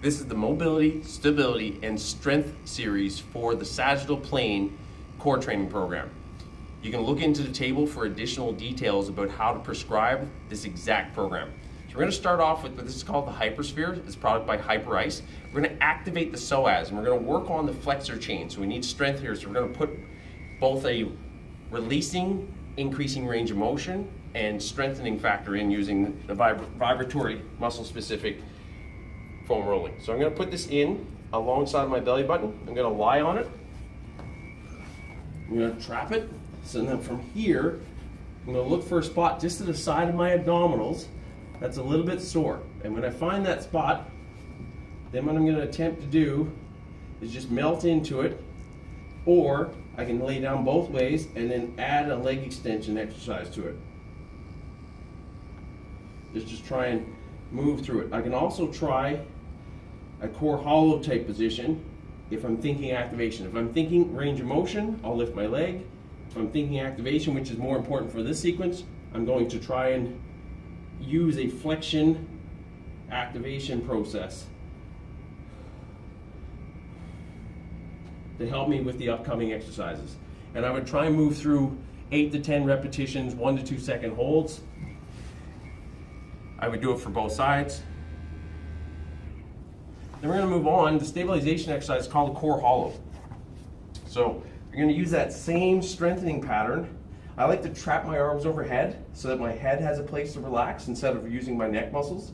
This is the mobility, stability, and strength series for the Sagittal plane core training program. You can look into the table for additional details about how to prescribe this exact program. So we're going to start off with what this is called the Hypersphere. It's a product by Hyperice. We're going to activate the psoas and we're going to work on the flexor chain. So we need strength here. So we're going to put both a releasing, increasing range of motion and strengthening factor in using the vibratory muscle-specific foam rolling. So I'm going to put this in alongside my belly button. I'm going to lie on it. I'm going to trap it. So then from here, I'm going to look for a spot just to the side of my abdominals that's a little bit sore. And when I find that spot, then what I'm going to attempt to do is just melt into it, or I can lay down both ways and then add a leg extension exercise to it. Just try and move through it. I can also try a core hollow type position if I'm thinking activation. If I'm thinking range of motion, I'll lift my leg. If I'm thinking activation, which is more important for this sequence, I'm going to try and use a flexion activation process to help me with the upcoming exercises. And I would try and move through 8 to 10 repetitions, 1 to 2 second holds. I would do it for both sides. Then we're going to move on. The stabilization exercise is called a core hollow. So you're going to use that same strengthening pattern. I like to trap my arms overhead so that my head has a place to relax instead of using my neck muscles.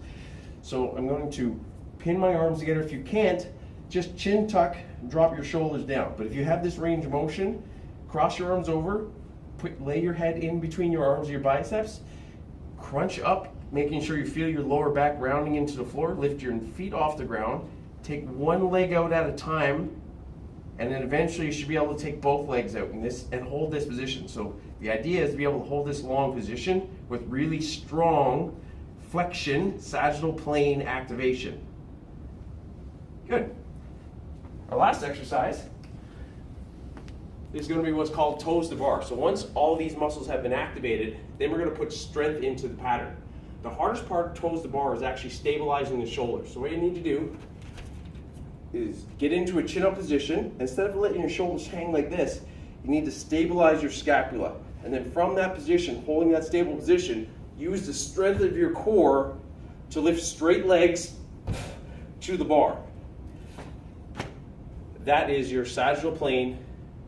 So I'm going to pin my arms together. If you can't, just chin tuck, drop your shoulders down. But if you have this range of motion, cross your arms over, lay your head in between your arms or your biceps, crunch up, making sure you feel your lower back rounding into the floor, lift your feet off the ground, take one leg out at a time, and then eventually you should be able to take both legs out and hold this position. So the idea is to be able to hold this long position with really strong flexion, sagittal plane activation. Good. Our last exercise is going to be what's called toes to bar. So once all these muscles have been activated, then we're going to put strength into the pattern. The hardest part of toes to bar is actually stabilizing the shoulders. So what you need to do is get into a chin up position. Instead of letting your shoulders hang like this, you need to stabilize your scapula. And then from that position, holding that stable position, use the strength of your core to lift straight legs to the bar. That is your sagittal plane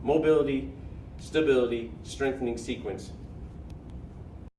mobility, stability, strengthening sequence.